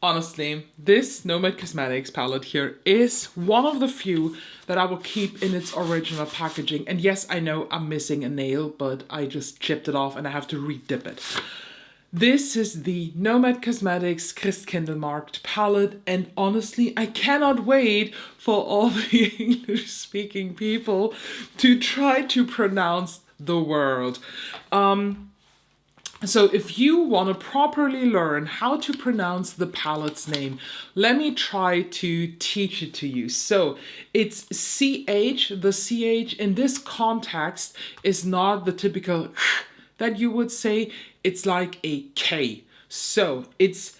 Honestly, this Nomad Cosmetics palette here is one of the few that I will keep in its original packaging. And yes, I know I'm missing a nail, but I just chipped it off and I have to re-dip it. This is the Nomad Cosmetics Christkindlmarkt palette, and honestly, I cannot wait for all the English-speaking people to try to pronounce the word. So if you want to properly learn how to pronounce the palette's name, let me try to teach it to you. So it's CH. The CH in this context is not the typical that you would say. It's like a K. So it's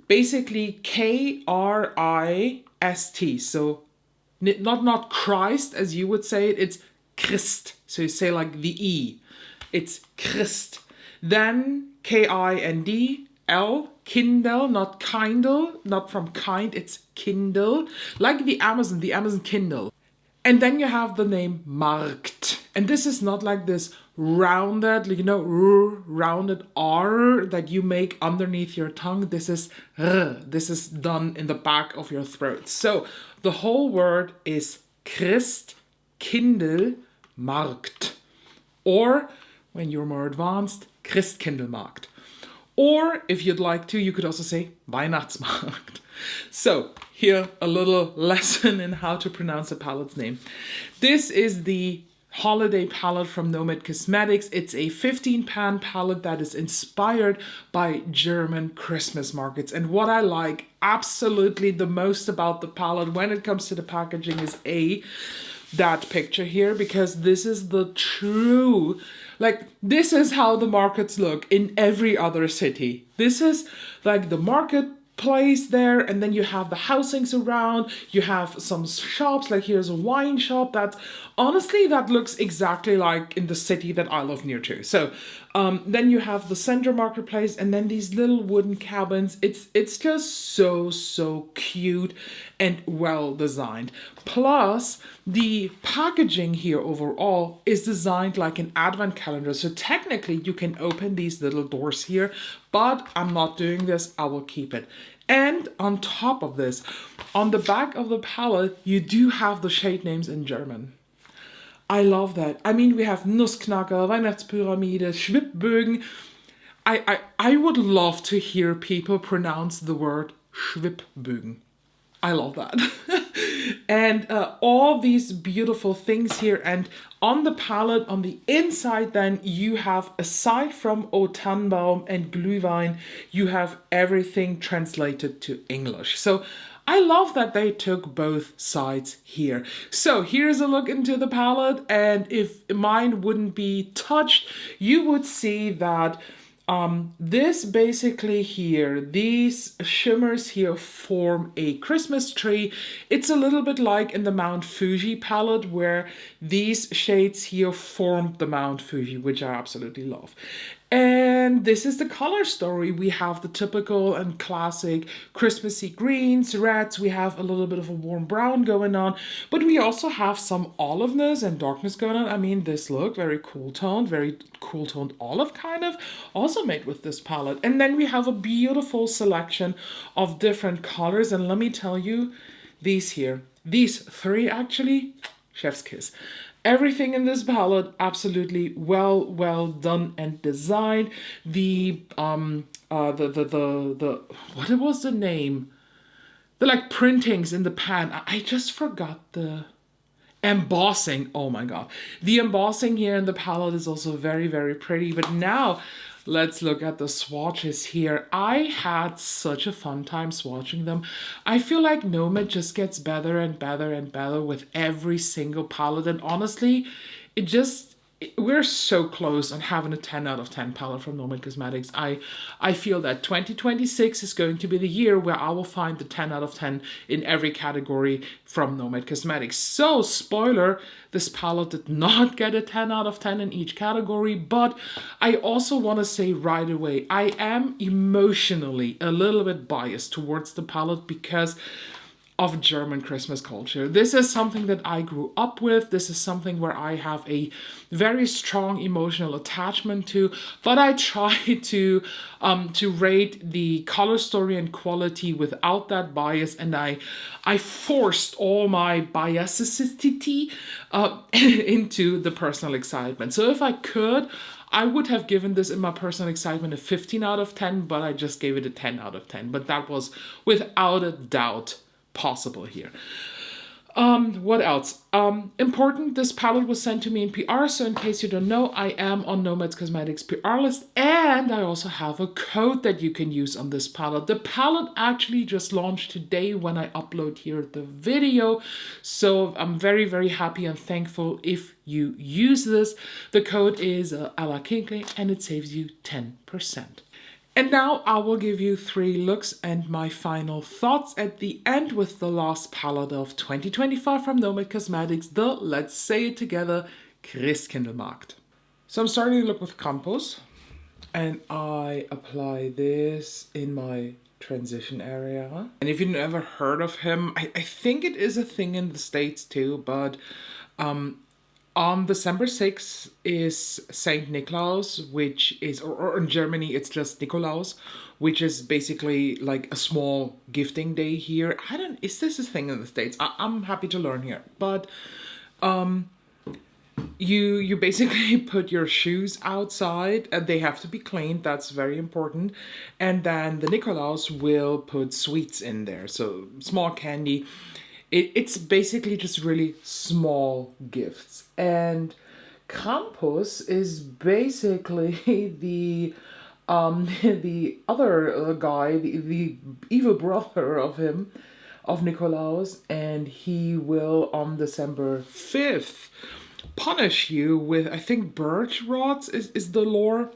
basically Krist. So not Christ as you would say it, it's Christ. So you say like the E. It's Christ. Then Kindl, Kindle, not Kindle, not from kind, it's Kindle, like the Amazon Kindle. And then you have the name Markt. And this is not like this rounded, rounded R that you make underneath your tongue. This is R. This is done in the back of your throat. So the whole word is Christkindlmarkt. Or, when you're more advanced, Christkindlmarkt. Or, if you'd like to, you could also say Weihnachtsmarkt. So, here a little lesson in how to pronounce a palette's name. This is the holiday palette from Nomad Cosmetics. It's a 15-pan palette that is inspired by German Christmas markets. And what I like absolutely the most about the palette when it comes to the packaging is that picture here, because this is the true, this is how the markets look in every other city. This is like the marketplace there, and then you have the housings around, you have some shops, like here's a wine shop that looks exactly like in the city that I live near to. So then you have the center marketplace, and then these little wooden cabins. It's just so cute and well designed. Plus, the packaging here overall is designed like an advent calendar. So technically you can open these little doors here, but I'm not doing this. I will keep it. And on top of this, on the back of the palette, you do have the shade names in German. I love that. I mean, we have Nussknacker, Weihnachtspyramide, Schwibbögen. I would love to hear people pronounce the word Schwibbögen. I love that. And all these beautiful things here. And on the palette, on the inside, then you have, aside from O Tannenbaum and Glühwein, you have everything translated to English. So I love that they took both sides here. So here's a look into the palette. And if mine wouldn't be touched, you would see that this basically here, these shimmers here form a Christmas tree. It's a little bit like in the Mount Fuji palette, where these shades here formed the Mount Fuji, which I absolutely love. And this is the color story. We have the typical and classic Christmassy greens, reds. We have a little bit of a warm brown going on, but we also have some oliveness and darkness going on. I mean, this look, very cool toned olive kind of, also made with this palette. And then we have a beautiful selection of different colors. And let me tell you, these three actually, chef's kiss. Everything in this palette absolutely well done and designed. The what was the name? The printings in the pan. I just forgot the embossing. Oh my god. The embossing here in the palette is also very pretty. But now let's look at the swatches here. I had such a fun time swatching them. I feel like Nomad just gets better and better with every single palette. And honestly, we're so close on having a 10 out of 10 palette from Nomad Cosmetics. I feel that 2026 is going to be the year where I will find the 10 out of 10 in every category from Nomad Cosmetics. So, spoiler, this palette did not get a 10 out of 10 in each category, but I also want to say right away, I am emotionally a little bit biased towards the palette because of German Christmas culture. This is something that I grew up with. This is something where I have a very strong emotional attachment to, but I try to rate the color story and quality without that bias, and I forced all my biasicity into the personal excitement. So if I could, I would have given this in my personal excitement a 15 out of 10, but I just gave it a 10 out of 10. But that was without a doubt possible here. What else? Important, this palette was sent to me in PR, so in case you don't know, I am on Nomad's Cosmetics PR list, and I also have a code that you can use on this palette. The palette actually just launched today when I upload here the video, so I'm very, very happy and thankful if you use this. The code is ELLAKINKLEY, and it saves you 10%. And now I will give you 3 looks and my final thoughts at the end with the last palette of 2025 from Nomad Cosmetics, the, let's say it together, Christkindlmarkt. So I'm starting to look with Campus, and I apply this in my transition area. And if you've never heard of him, I think it is a thing in the States too, but on December 6th is Saint Niklaus, which is, or in Germany it's just Nikolaus, which is basically like a small gifting day here. Is this a thing in the States? I'm happy to learn here. But you basically put your shoes outside, and they have to be cleaned, that's very important. And then the Nikolaus will put sweets in there, so small candy. It's basically just really small gifts. And Krampus is basically the the other guy, the evil brother of him, of Nikolaus, and he will on December 5th punish you with, I think, birch rods is the lore,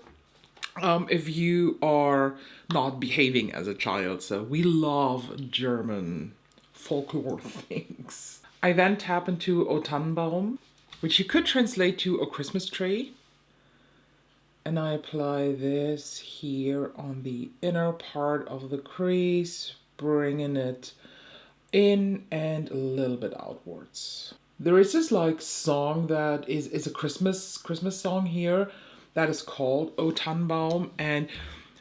if you are not behaving as a child. So we love German folklore things. I then tap into O Tannenbaum, which you could translate to a Christmas tree. And I apply this here on the inner part of the crease, bringing it in and a little bit outwards. There is this like song that is a Christmas song here that is called O Tannenbaum, and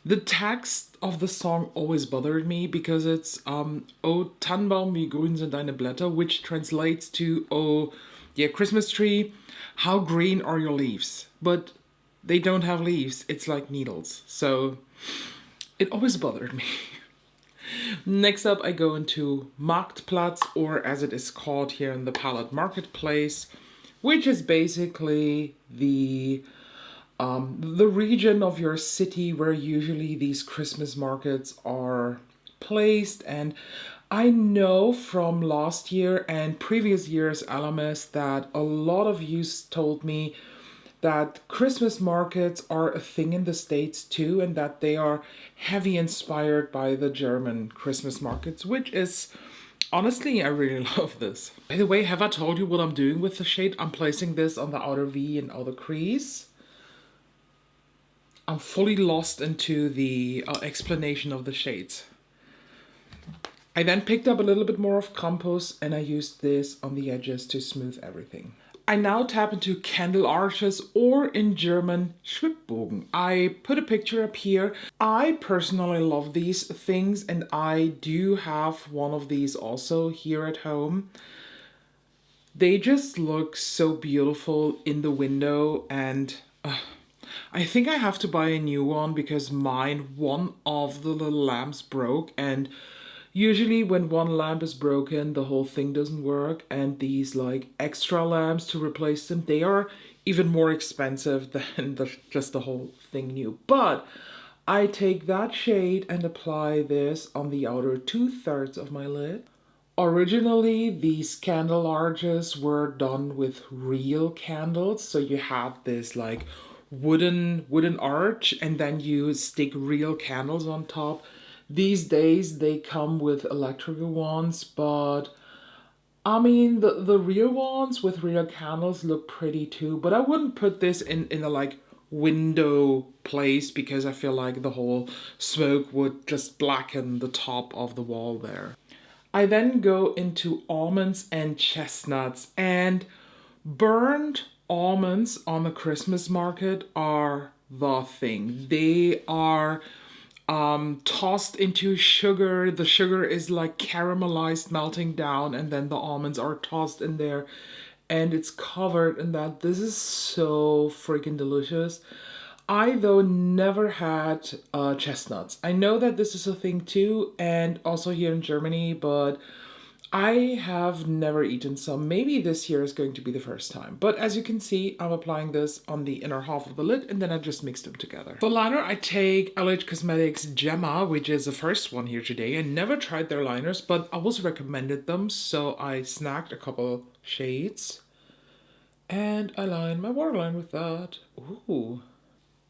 the text of the song always bothered me because it's O Tannenbaum, wie grün sind deine Blätter, which translates to, oh yeah, Christmas tree, how green are your leaves? But they don't have leaves, it's like needles. So it always bothered me. Next up, I go into Marktplatz, or as it is called here in the palette, Marketplace, which is basically the region of your city where usually these Christmas markets are placed. And I know from last year and previous years LMS that a lot of you told me that Christmas markets are a thing in the States too, and that they are heavy inspired by the German Christmas markets, which is, honestly, I really love this. By the way, have I told you what I'm doing with the shade? I'm placing this on the outer V and outer crease. I'm fully lost into the explanation of the shades. I then picked up a little bit more of Krampus, and I used this on the edges to smooth everything. I now tap into Candle Arches, or in German, Schwibbogen. I put a picture up here. I personally love these things, and I do have one of these also here at home. They just look so beautiful in the window, and I think I have to buy a new one because one of the little lamps broke, and usually when one lamp is broken, the whole thing doesn't work, and these like extra lamps to replace them, they are even more expensive than just the whole thing new. But I take that shade and apply this on the outer 2/3 of my lid. Originally, these candle arches were done with real candles, so you have this like wooden arch, and then you stick real candles on top. These days they come with electrical ones, but I mean the real ones with real candles look pretty too. But I wouldn't put this in a like window place because I feel like the whole smoke would just blacken the top of the wall there. I then go into almonds and chestnuts, and burned almonds on the Christmas market are the thing. They are tossed into sugar. The sugar is like caramelized, melting down, and then the almonds are tossed in there, and it's covered in that. This is so freaking delicious. I, though, never had chestnuts. I know that this is a thing too, and also here in Germany, but I have never eaten some. Maybe this year is going to be the first time. But as you can see, I'm applying this on the inner half of the lid, and then I just mix them together. For liner, I take LH Cosmetics Gemma, which is the first one here today. I never tried their liners, but I was recommended them, so I snagged a couple shades. And I line my waterline with that. Ooh.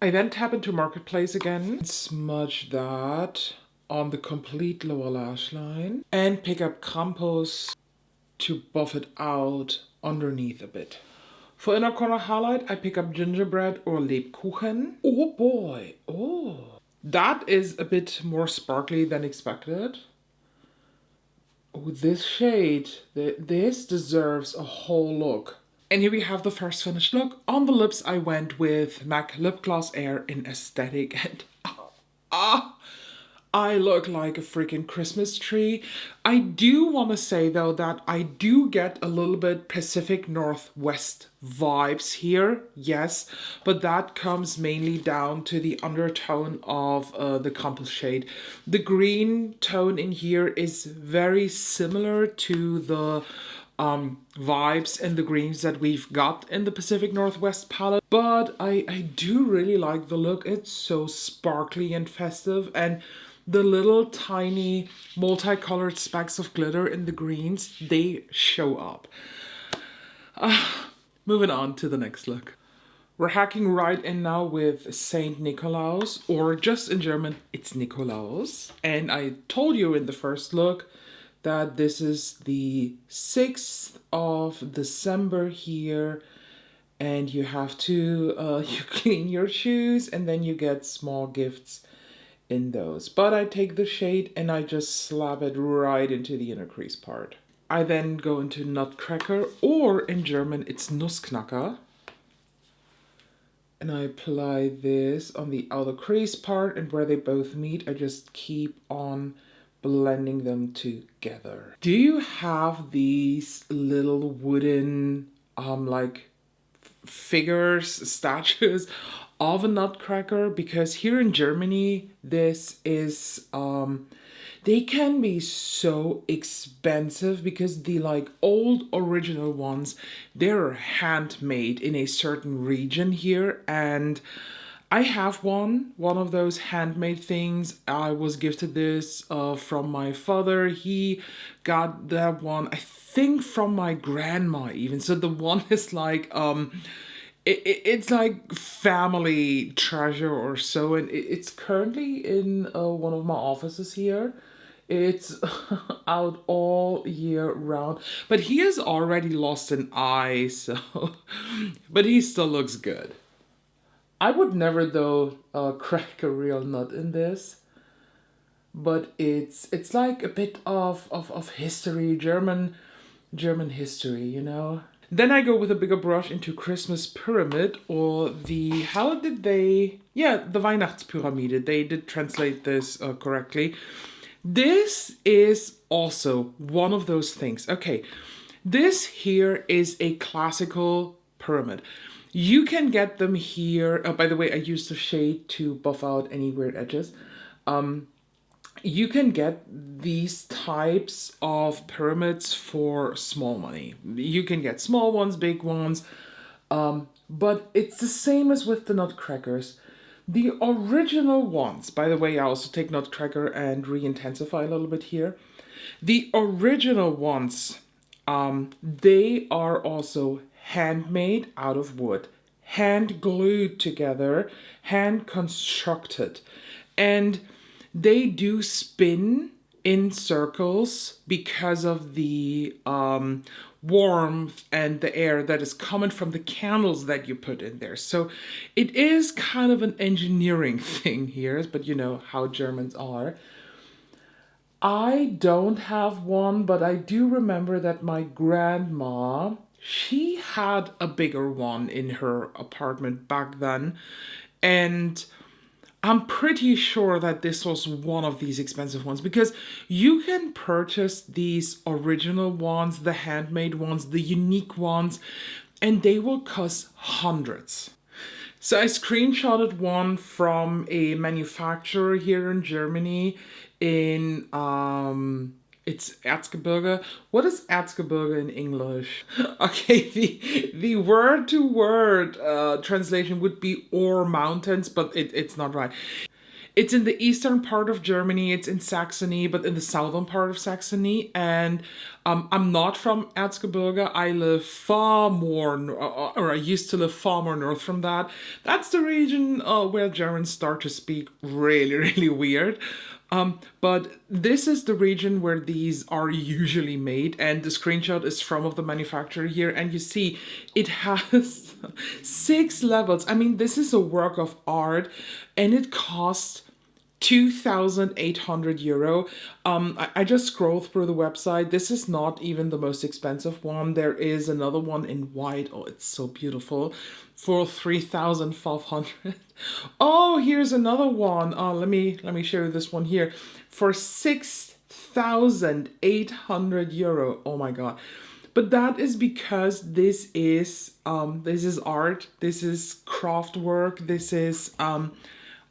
I then tap into Marketplace again and smudge that on the complete lower lash line and pick up Campos to buff it out underneath a bit. For inner corner highlight, I pick up Gingerbread or Lebkuchen. Oh boy, oh. That is a bit more sparkly than expected. Oh, this shade, this deserves a whole look. And here we have the first finished look. On the lips, I went with MAC Lip Gloss Air in Aesthetic, and I look like a freaking Christmas tree. I do want to say, though, that I do get a little bit Pacific Northwest vibes here, yes, but that comes mainly down to the undertone of the Campus shade. The green tone in here is very similar to the vibes and the greens that we've got in the Pacific Northwest palette, but I do really like the look. It's so sparkly and festive, and the little tiny multicolored specks of glitter in the greens, they show up. Moving on to the next look. We're hacking right in now with Saint Nikolaus, or just in German, it's Nikolaus. And I told you in the first look that this is the 6th of December here, and you have to you clean your shoes and then you get small gifts in those. But I take the shade and I just slap it right into the inner crease part. I then go into Nutcracker, or in German it's Nussknacker, and I apply this on the outer crease part, and where they both meet I just keep on blending them together. Do you have these little wooden like figures, statues of a nutcracker? Because here in Germany, this is they can be so expensive because the like old original ones, they're handmade in a certain region here, and I have one of those handmade things. I was gifted this from my father. He got that one, I think, from my grandma even. So the one is like it's like family treasure or so, and it's currently in one of my offices here. It's out all year round, but he has already lost an eye, so but he still looks good. I would never, though, crack a real nut in this, but it's like a bit of history, German history, you know. Then I go with a bigger brush into Christmas Pyramid, or the, how did they, yeah, the Weihnachtspyramide. They did translate this correctly. This is also one of those things. Okay, this here is a classical pyramid. You can get them here. Oh, by the way, I used the shade to buff out any weird edges. You can get these types of pyramids for small money. You can get small ones, big ones, but it's the same as with the Nutcrackers. The original ones, by the way, I also take Nutcracker and re-intensify a little bit here. The original ones, they are also handmade out of wood, hand glued together, hand constructed, and they do spin in circles because of the warmth and the air that is coming from the candles that you put in there. So it is kind of an engineering thing here, but you know how Germans are. I don't have one, but I do remember that my grandma, she had a bigger one in her apartment back then. And I'm pretty sure that this was one of these expensive ones because you can purchase these original ones, the handmade ones, the unique ones, and they will cost hundreds. So I screenshotted one from a manufacturer here in Germany in it's Erzgebirge. What is Erzgebirge in English? Okay, the word to word translation would be Ore Mountains, but it's not right. It's in the eastern part of Germany. It's in Saxony, but in the southern part of Saxony. And I'm not from Erzgebirge. I live far more, or I used to live far more north from that. That's the region where Germans start to speak really, really weird. But this is the region where these are usually made, and the screenshot is from of the manufacturer here, and you see it has 6 levels. I mean, this is a work of art, and it costs 2,800 euro. I just scrolled through the website. This is not even the most expensive one. There is another one in white. Oh, it's so beautiful. For 3,500. Oh, here's another one. Let me show you this one here. For 6,800 euro. Oh my god. But that is because this is art. This is craft work. This is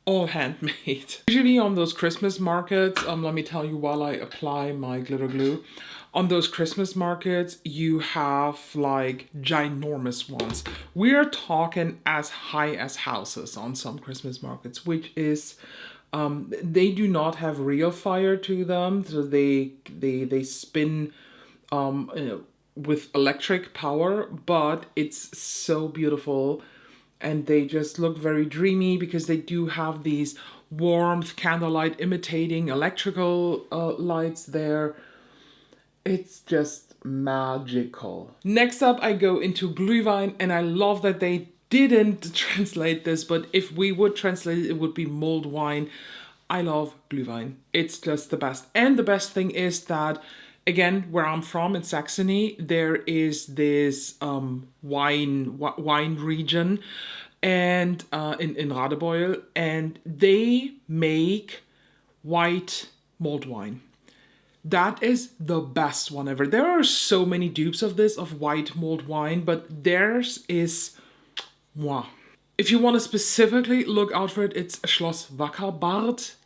all handmade. Usually on those Christmas markets, let me tell you while I apply my glitter glue. On those Christmas markets, you have like ginormous ones. We're talking as high as houses on some Christmas markets, which is, they do not have real fire to them. So they spin, with electric power, but it's so beautiful. And they just look very dreamy because they do have these warmth candlelight imitating electrical lights there. It's just magical. Next up, I go into Glühwein, and I love that they didn't translate this, but if we would translate it, it would be mulled wine. I love Glühwein. It's just the best. And the best thing is that, again, where I'm from in Saxony, there is this wine region, and in Radebeul, and they make white mulled wine. That is the best one ever. There are so many dupes of this, of white mulled wine, but theirs is mwah. If you want to specifically look out for it, it's Schloss Wackerbart.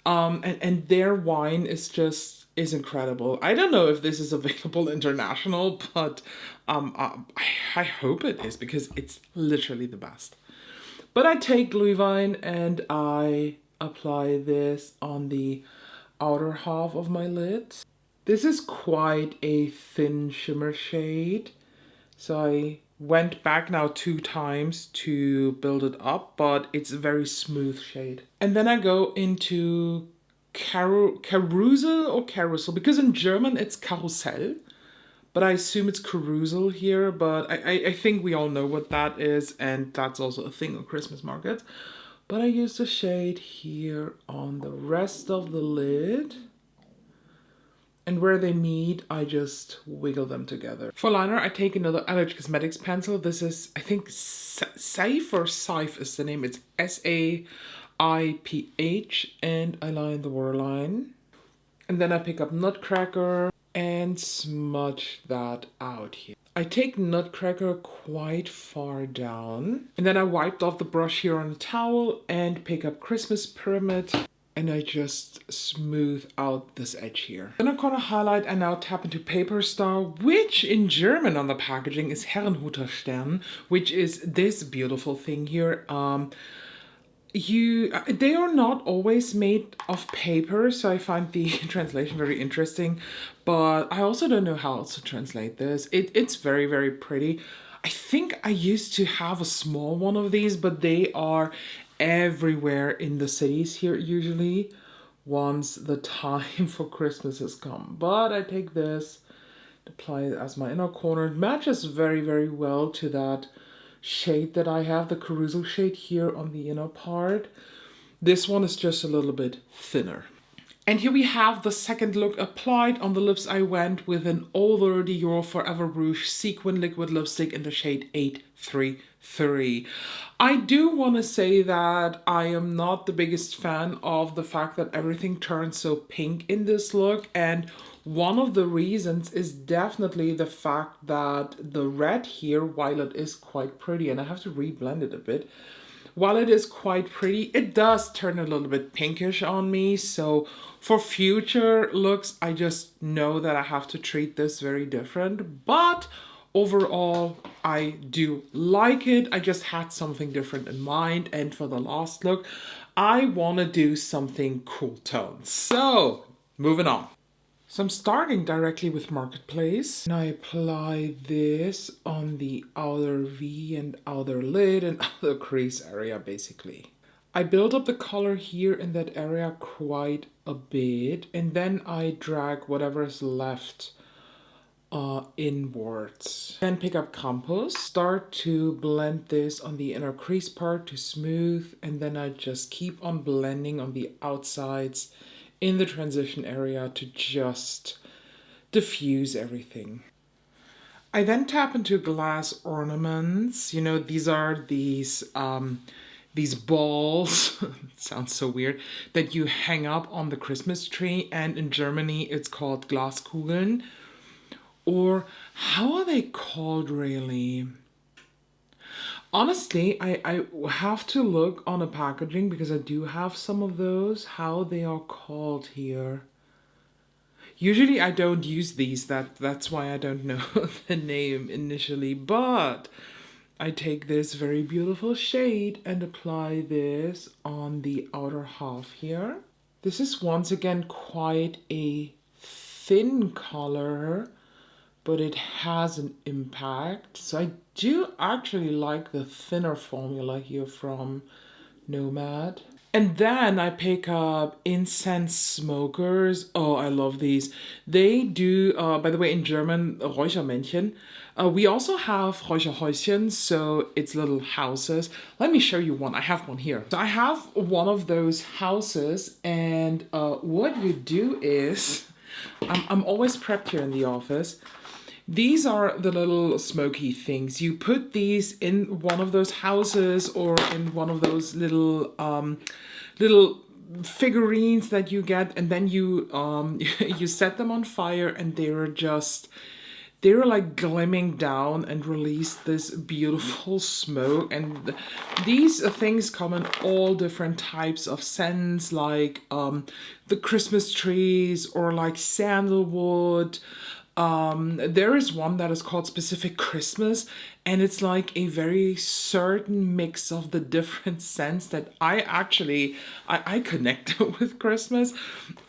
And their wine is incredible. I don't know if this is available international, but I hope it is because it's literally the best. But I take Glühwein and I apply this on the outer half of my lid. This is quite a thin shimmer shade, so I went back now 2 times to build it up, but it's a very smooth shade. And then I go into carousel or carousel, because in German it's Karussell, but I assume it's carousel here, but I think we all know what that is, and that's also a thing on Christmas markets. But I use the shade here on the rest of the lid. And where they meet, I just wiggle them together. For liner, I take another Elegant Cosmetics pencil. This is, I think, Saif or Saif is the name. It's Saiph, and I line the waterline. And then I pick up Nutcracker and smudge that out here. I take Nutcracker quite far down, and then I wiped off the brush here on a towel and pick up Christmas Pyramid, and I just smooth out this edge here. Then I'm gonna highlight and now tap into Paper Star, which in German on the packaging is Herrenhuter Stern, which is this beautiful thing here. They are not always made of paper, so I find the translation very interesting, but I also don't know how else to translate this. It's very, very pretty. I think I used to have a small one of these, but they are everywhere in the cities here usually once the time for Christmas has come. But I take this, apply it as my inner corner. It matches very, very well to that shade that I have, the carousel shade here on the inner part. This one is just a little bit thinner. And here we have the second look applied. On the lips I went with an Older Dior Forever Rouge Sequin Liquid Lipstick in the shade 833. I do want to say that I am not the biggest fan of the fact that everything turns so pink in this look, and one of the reasons is definitely the fact that the red here, while it is quite pretty, and I have to reblend it a bit, while it is quite pretty, it does turn a little bit pinkish on me. So for future looks, I just know that I have to treat this very different. But overall, I do like it. I just had something different in mind. And for the last look, I want to do something cool tones. So moving on. So I'm starting directly with Marketplace, and I apply this on the outer V and outer lid and outer crease area basically. I build up the color here in that area quite a bit, and then I drag whatever is left inwards. Then pick up Campus, start to blend this on the inner crease part to smooth, and then I just keep on blending on the outsides in the transition area to just diffuse everything. I then tap into glass ornaments. You know, these are these balls, it sounds so weird, that you hang up on the Christmas tree, and in Germany it's called Glaskugeln. Or how are they called really? Honestly, I have to look on the packaging because I do have some of those, how they are called here. Usually I don't use these, that's why I don't know the name initially, but I take this very beautiful shade and apply this on the outer half here. This is once again quite a thin color, but it has an impact. So I do actually like the thinner formula here from Nomad. And then I pick up incense smokers. Oh, I love these. They do, by the way, in German, Räuchermännchen. We also have Räucherhäuschen, so it's little houses. Let me show you one. I have one here. So I have one of those houses, and what you do is, I'm always prepped here in the office. These are the little smoky things. You put these in one of those houses or in one of those little little figurines that you get, and then you you set them on fire, and they're like glimming down and release this beautiful smoke. And these things come in all different types of scents, like the Christmas trees or like sandalwood. There is one that is called Specific Christmas, and it's like a very certain mix of the different scents that I connect with Christmas.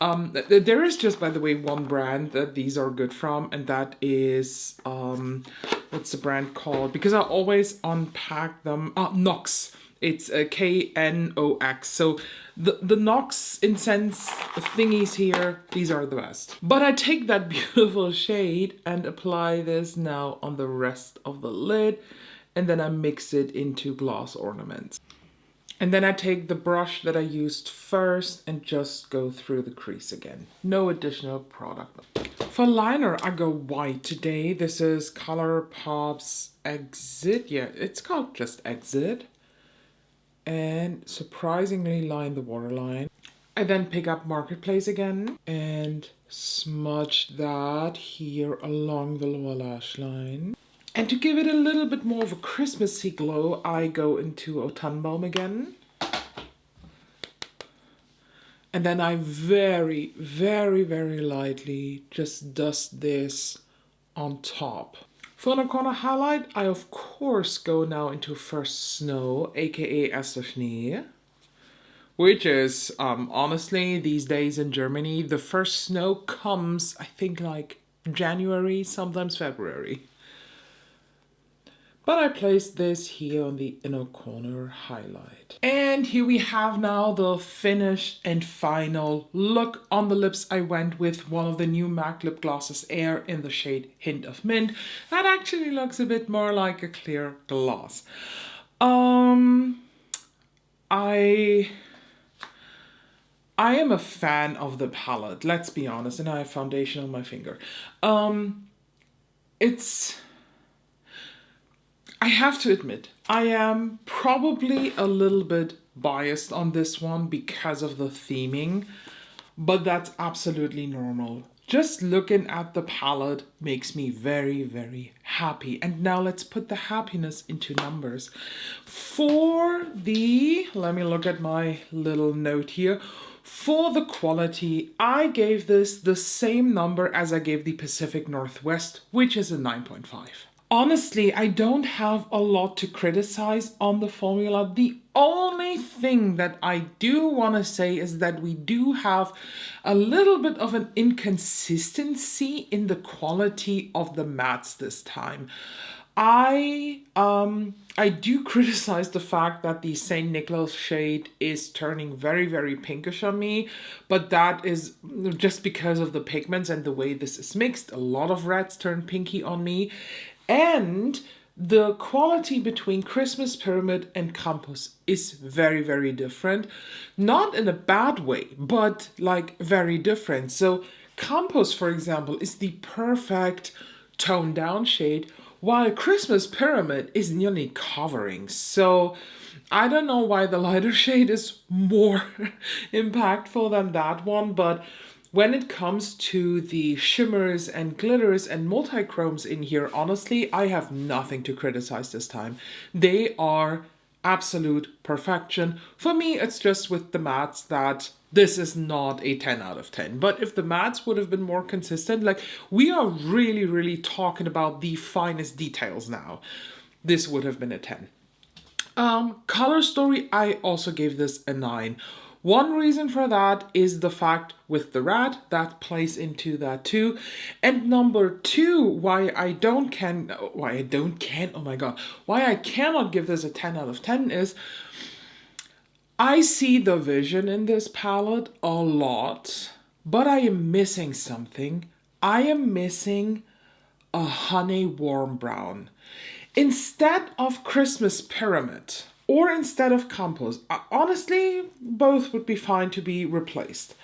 There is just, by the way, one brand that these are good from, and that is, what's the brand called? Because I always unpack them. Knox. It's a Knox. So the Knox incense thingies here, these are the best. But I take that beautiful shade and apply this now on the rest of the lid, and then I mix it into glass ornaments. And then I take the brush that I used first and just go through the crease again. No additional product. For liner, I go white today. This is ColourPop's Exit. Yeah, it's called just Exit. And surprisingly line the waterline. I then pick up Marketplace again and smudge that here along the lower lash line. And to give it a little bit more of a Christmassy glow, I go into O Tannenbaum again. And then I very, very, very lightly just dust this on top. For the corner highlight, I of course go now into First Snow, aka Erster Schnee, which is, honestly, these days in Germany, the first snow comes, I think, like January, sometimes February. But I placed this here on the inner corner highlight. And here we have now the finished and final look. On the lips, I went with one of the new MAC lip glosses Air in the shade Hint of Mint. That actually looks a bit more like a clear gloss. I I am a fan of the palette, let's be honest, and I have foundation on my finger. It's, I have to admit, I am probably a little bit biased on this one because of the theming, but that's absolutely normal. Just looking at the palette makes me very, very happy. And now let's put the happiness into numbers. For the, let me look at my little note here. For the quality, I gave this the same number as I gave the Pacific Northwest, which is a 9.5. Honestly, I don't have a lot to criticize on the formula. The only thing that I do want to say is that we do have a little bit of an inconsistency in the quality of the mattes this time. I do criticize the fact that the St. Nicholas shade is turning very, very pinkish on me, but that is just because of the pigments and the way this is mixed. A lot of reds turn pinky on me. And the quality between Christmas Pyramid and Campus is very, very different. Not in a bad way, but like very different. So Campus, for example, is the perfect toned down shade, while Christmas Pyramid is nearly covering. So I don't know why the lighter shade is more impactful than that one, but when it comes to the shimmers and glitters and multi-chromes in here, honestly, I have nothing to criticize this time. They are absolute perfection. For me, it's just with the mattes that this is not a 10 out of 10. But if the mattes would have been more consistent, like we are really, really talking about the finest details now, this would have been a 10. Color story, I also gave this a 9. One reason for that is the fact with the red, that plays into that too. And number two, why I cannot give this a 10 out of 10 is I see the vision in this palette a lot, but I am missing something. I am missing a honey warm brown. Instead of Christmas Pyramid, or instead of Campus, honestly, both would be fine to be replaced.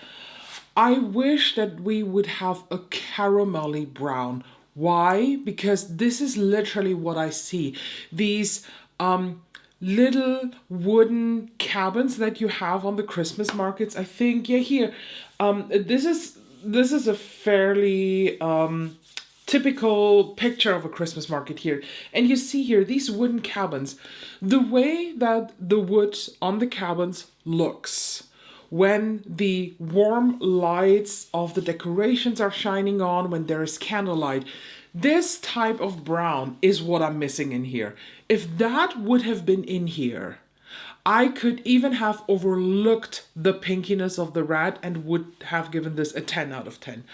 I wish that we would have a caramelly brown. Why? Because this is literally what I see. These little wooden cabins that you have on the Christmas markets. I think, yeah, here. This is a fairly typical picture of a Christmas market here. And you see here these wooden cabins. The way that the wood on the cabins looks when the warm lights of the decorations are shining on, when there is candlelight, this type of brown is what I'm missing in here. If that would have been in here, I could even have overlooked the pinkiness of the red and would have given this a 10 out of 10.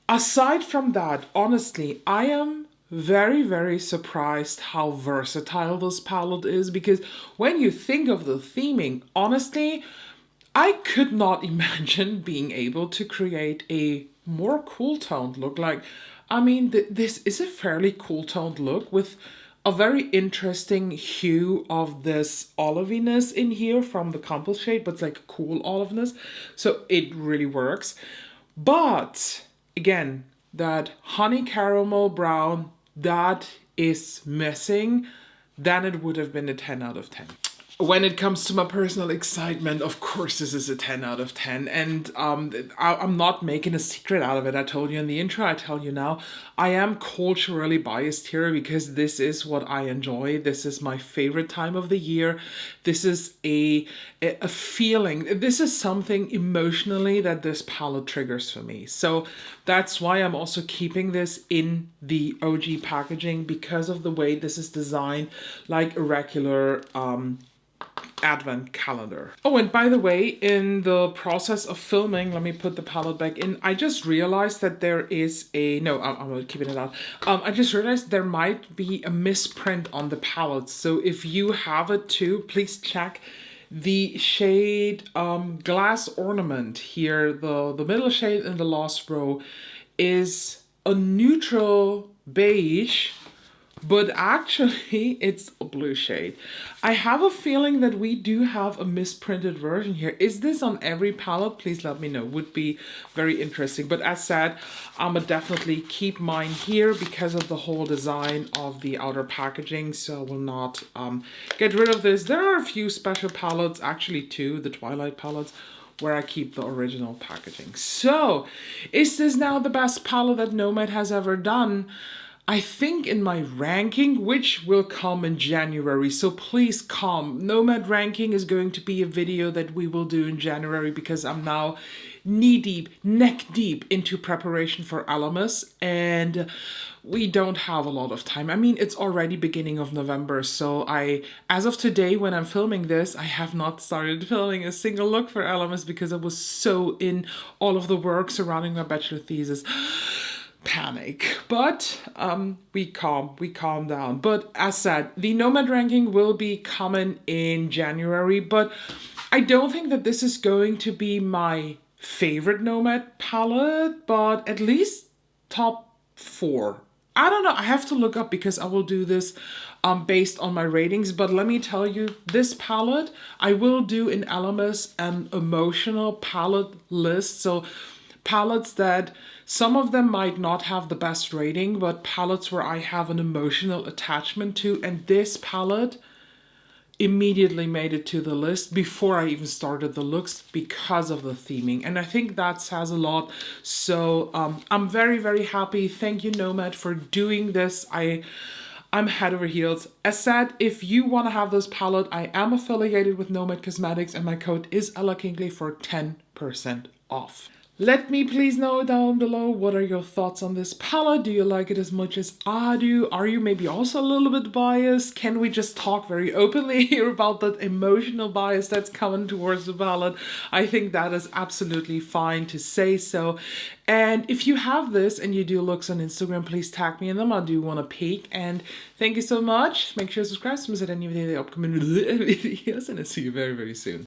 Aside from that, honestly, I am very, very surprised how versatile this palette is, because when you think of the theming, honestly, I could not imagine being able to create a more cool toned look. Like, I mean, this is a fairly cool toned look with a very interesting hue of this oliviness in here from the Campus shade, but it's like cool oliveness. So it really works. But again, that honey caramel brown, that is missing. Then it would have been a 10 out of 10. When it comes to my personal excitement, of course this is a 10 out of 10. And I'm not making a secret out of it. I told you in the intro, I tell you now. I am culturally biased here because this is what I enjoy. This is my favorite time of the year. This is a feeling. This is something emotionally that this palette triggers for me. So that's why I'm also keeping this in the OG packaging, because of the way this is designed like a regular advent calendar. Oh, and by the way, in the process of filming, let me put the palette back in. I just realized that there is I'm keeping it out. I just realized there might be a misprint on the palette. So if you have it too, please check. The shade Glass Ornament here, the middle shade in the last row, is a neutral beige but actually it's a blue shade. I have a feeling that we do have a misprinted version here. Is this on every palette? Please let me know. Would be very interesting. But as said, I'ma definitely keep mine here because of the whole design of the outer packaging. So I will not get rid of this. There are a few special palettes, actually two, the Twilight palettes, where I keep the original packaging. So, is this now the best palette that Nomad has ever done? I think in my ranking, which will come in January, so please come. Nomad ranking is going to be a video that we will do in January because I'm now knee-deep, neck-deep into preparation for Alamus, and we don't have a lot of time. I mean, it's already beginning of November, so as of today, when I'm filming this, I have not started filming a single look for Alamus because I was so in all of the work surrounding my bachelor thesis. Panic, but we calm down. But as said, the Nomad ranking will be coming in January, but I don't think that this is going to be my favorite Nomad palette, but at least top 4. I don't know, I have to look up because I will do this based on my ratings, but let me tell you, this palette, I will do in Alamus an emotional palette list, so palettes that some of them might not have the best rating, but palettes where I have an emotional attachment to, and this palette immediately made it to the list before I even started the looks because of the theming, and I think that says a lot. So I'm very, very happy. Thank you, Nomad, for doing this. I'm head over heels. As said, if you want to have this palette, I am affiliated with Nomad Cosmetics and my code is ELLAKINKLEY for 10% off. Let me please know down below, what are your thoughts on this palette? Do you like it as much as I do? Are you maybe also a little bit biased? Can we just talk very openly here about that emotional bias that's coming towards the palette? I think that is absolutely fine to say so. And if you have this and you do looks on Instagram, please tag me in them. I do want to peek. And thank you so much. Make sure to subscribe to miss any of the upcoming videos, and I'll see you very, very soon.